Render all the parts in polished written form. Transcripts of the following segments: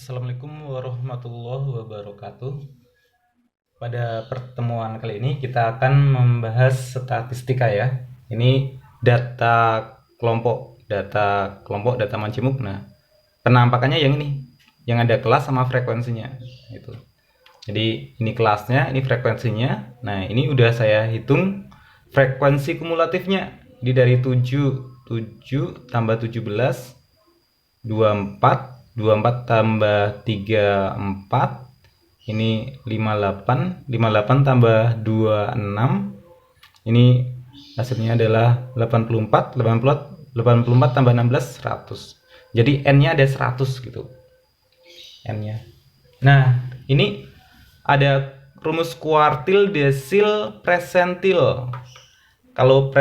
Assalamualaikum warahmatullahi wabarakatuh. Pada pertemuan kali ini kita akan membahas statistika ya. Ini data kelompok, data Majemuk. Nah, penampakannya yang ini, yang ada kelas sama frekuensinya gitu. Jadi ini kelasnya, ini frekuensinya. Nah, ini udah saya hitung frekuensi kumulatifnya. Ini dari 7 tambah 17 24 tambah 34, ini 58 tambah 26, ini hasilnya adalah 84 tambah 16 100. Jadi n-nya ada 100 gitu, n-nya. Nah, ini ada rumus kuartil, desil, presentil. Kalau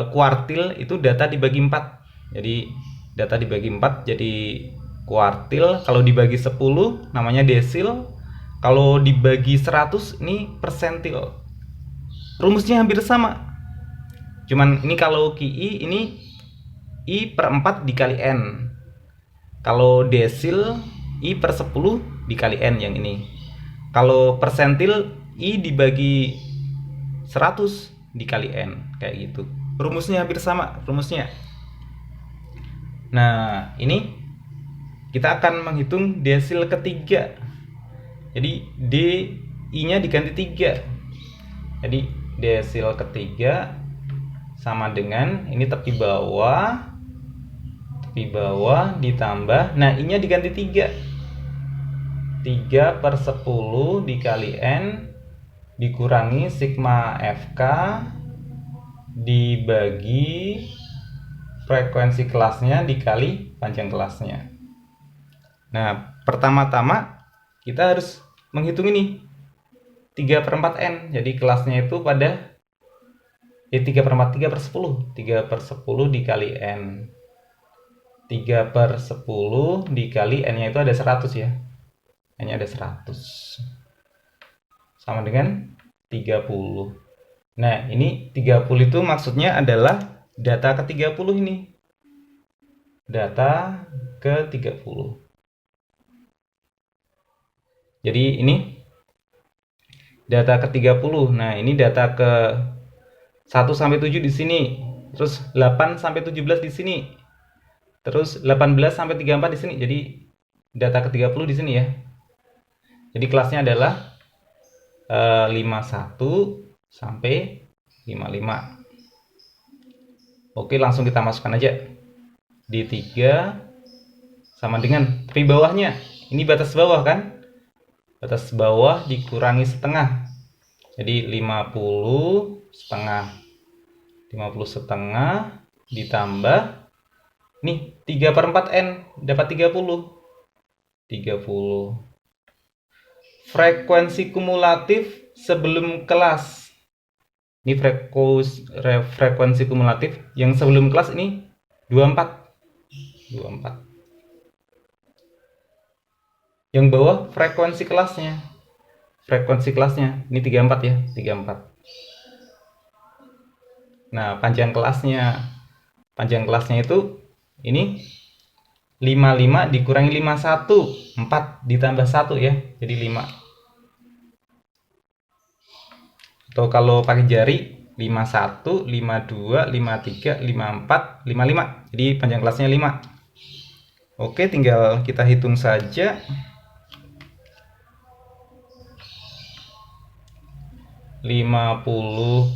kuartil itu data dibagi 4. Jadi data dibagi 4 jadi kuartil. Kalau dibagi 10 namanya desil. Kalau dibagi 100 ini persentil. Rumusnya hampir sama. Cuman ini kalau QI ini I per 4 dikali N. Kalau desil I per 10 dikali N yang ini. Kalau persentil I dibagi 100 dikali N, kayak gitu. Rumusnya hampir sama rumusnya. Nah, ini kita akan menghitung desil ketiga. Jadi D I-nya diganti 3. Jadi desil ketiga sama dengan ini tepi bawah ditambah, nah I-nya diganti 3. 3 per 10 dikali N dikurangi sigma FK dibagi frekuensi kelasnya dikali panjang kelasnya. Nah, pertama-tama kita harus menghitung ini 3 per 4 N. Jadi kelasnya itu pada 3 per 4, 3 per 10. 3 per 10 dikali N. 3 per 10 dikali N-nya itu ada 100 ya. N-nya ada 100. Sama dengan 30. Nah, ini 30 itu maksudnya adalah data ke-30 ini. Data ke-30. Jadi ini data ke-30. Nah, ini data ke 1 sampai 7 di sini. Terus 8 sampai 17 di sini. Terus 18 sampai 34 di sini. Jadi data ke-30 di sini ya. Jadi kelasnya adalah 51 sampai 55. Oke, langsung kita masukkan aja. Di 3 sama dengan tepi bawahnya. Ini batas bawah kan? Batas bawah dikurangi setengah. Jadi 50 setengah. 50 setengah ditambah nih 3 per 4 N dapat 30. 30. Frekuensi kumulatif sebelum kelas. Ini frekuensi kumulatif yang sebelum kelas ini 24. 24. Yang bawah frekuensi kelasnya. Frekuensi kelasnya ini 34 ya, 34. Nah, panjang kelasnya. Panjang kelasnya itu ini 55 dikurangi 51, 4 ditambah 1 ya. Jadi 5. Atau kalau pakai jari 51, 52, 53, 54, 55. Jadi panjang kelasnya 5. Oke, tinggal kita hitung saja. 50,5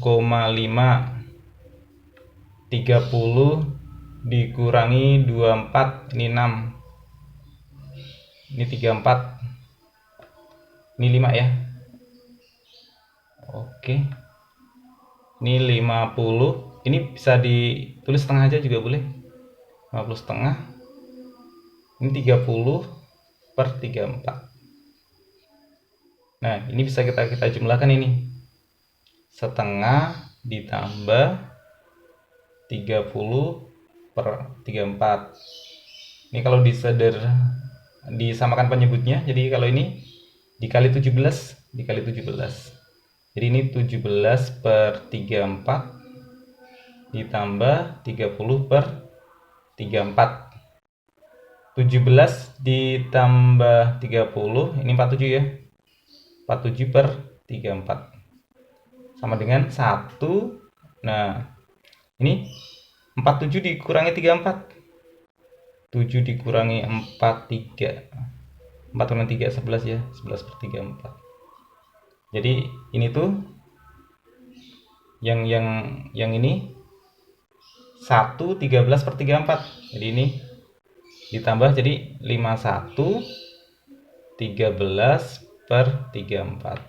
30 dikurangi 24 ini 6. Ini 34. Ini 5 ya. Oke. Ini 50. Ini bisa ditulis setengah aja juga boleh. 50 setengah. Ini 30 per 34. Nah, ini bisa kita jumlahkan ini. Setengah ditambah 30 per 34. Ini kalau disamakan penyebutnya, jadi kalau ini dikali 17 dikali 17. Jadi ini 17 per 34 ditambah 30 per 34. 17 ditambah 30, ini 47 ya. 47 per 34 sama dengan 1. Nah, ini 47 dikurangi 34. 7 dikurangi 4, 3. 4 kurangi 3, 11 ya. 11 per 34. Jadi ini tuh yang ini 1 13 per 34. Jadi ini ditambah jadi 51 13 per 34.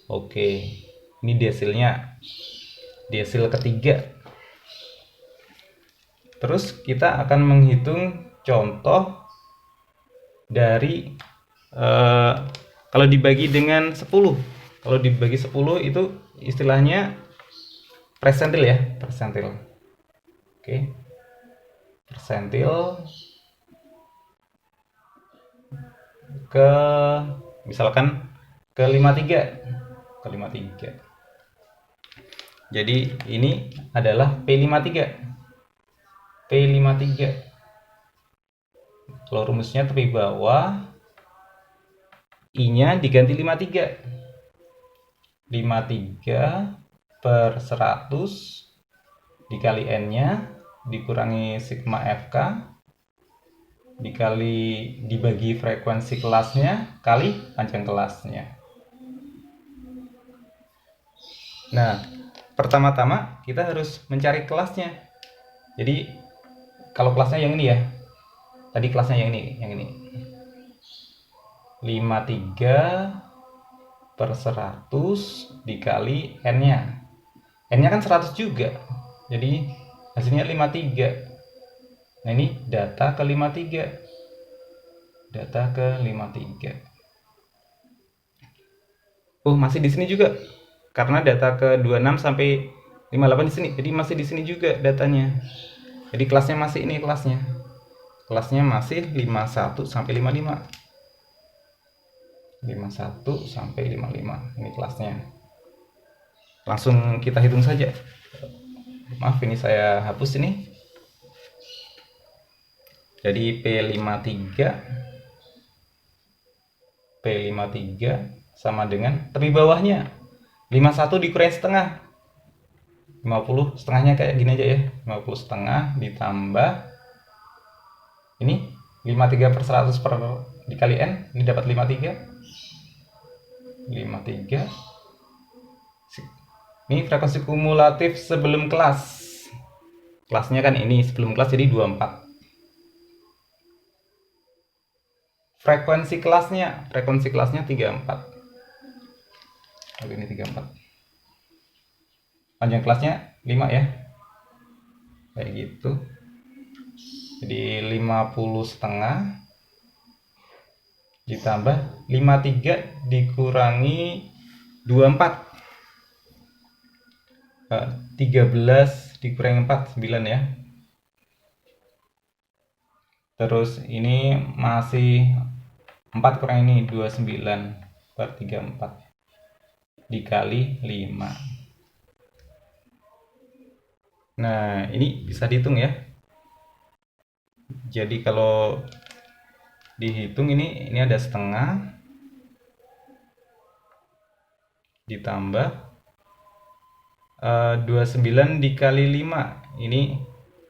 Oke, ini desilnya, desil ketiga. Terus kita akan menghitung contoh dari kalau dibagi dengan 10. Kalau dibagi 10 itu istilahnya persentil ya, persentil. Oke. Persentil ke misalkan ke 53. Ke 53. Jadi ini adalah P53. P53. Kalau rumusnya tepi bawah, I-nya diganti 53. 53 per 100 dikali N-nya dikurangi sigma FK dibagi frekuensi kelasnya kali panjang kelasnya. Nah, pertama-tama kita harus mencari kelasnya. Jadi kalau kelasnya yang ini ya. Tadi kelasnya yang ini. 53 per 100 dikali N-nya. N-nya kan 100 juga. Jadi hasilnya 53. Nah, ini data ke 53. Data ke 53. Oh, masih di sini juga. Karena data ke 26 sampai 58 di sini. Jadi masih di sini juga datanya. Jadi kelasnya masih ini kelasnya. Kelasnya masih 51 sampai 55. 51 sampai 55. Ini kelasnya. Langsung kita hitung saja. Maaf, ini saya hapus ini. Jadi P53 sama dengan tepi bawahnya 51 dikurangi setengah. 50 setengahnya kayak gini aja ya. 50 setengah ditambah ini 53 per 100 per dikali N, ini dapat 53. 53. Ini frekuensi kumulatif sebelum kelas. Kelasnya kan ini sebelum kelas jadi 24. Frekuensi kelasnya 34. Oke, ini 34. Panjang kelasnya 5 ya. Kayak gitu. Jadi 50 setengah ditambah 53 dikurangi 24. 13 dikurangi 4, 9 ya. Terus ini masih 4 kurang ini 29 per 34 dikali 5. Nah, ini bisa dihitung ya. Jadi kalau dihitung ini ada setengah ditambah 29 dikali 5 ini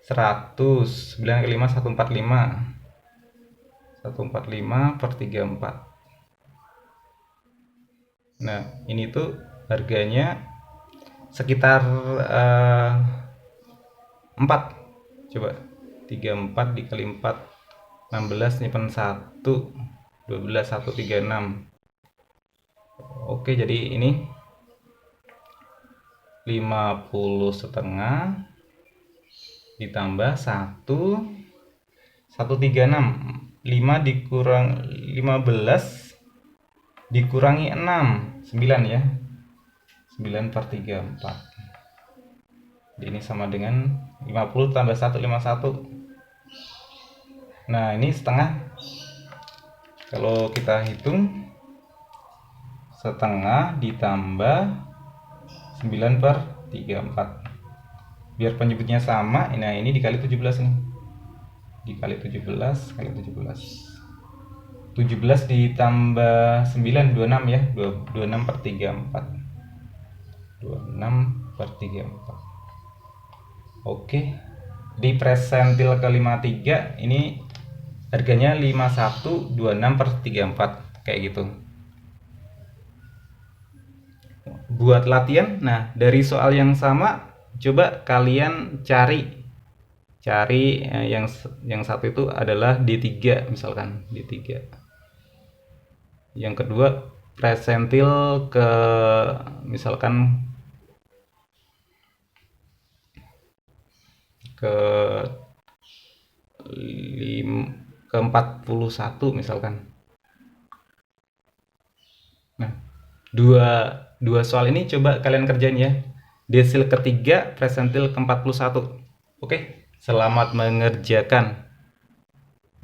100. 9 kali 5 145. 145 per 34. Nah, ini tuh harganya sekitar 4. Coba 34 dikali 4 16 nyimpen 1 12 136. Oke, jadi ini 50 setengah ditambah 136. 5 dikurang 15 dikurangi 6 9 ya. 9 per 34. Jadi ini sama dengan 50 tambah 1 51. Nah, ini setengah. Kalau kita hitung setengah ditambah 9 per 34. Biar penyebutnya sama, nah ini dikali 17 nih. dikali 17 kali 17. 17 ditambah 9, 26 ya. 26 per 34. 26 per 34. Oke. Di presentil ke 53 ini harganya 5126 per 34 kayak gitu. Buat latihan, nah dari soal yang sama coba kalian cari yang satu itu adalah D3 misalkan D3. Yang kedua presentil ke misalkan ke 41 misalkan. Nah, dua soal ini coba kalian kerjain ya. Desil ketiga, presentil ke 41. Oke, selamat mengerjakan.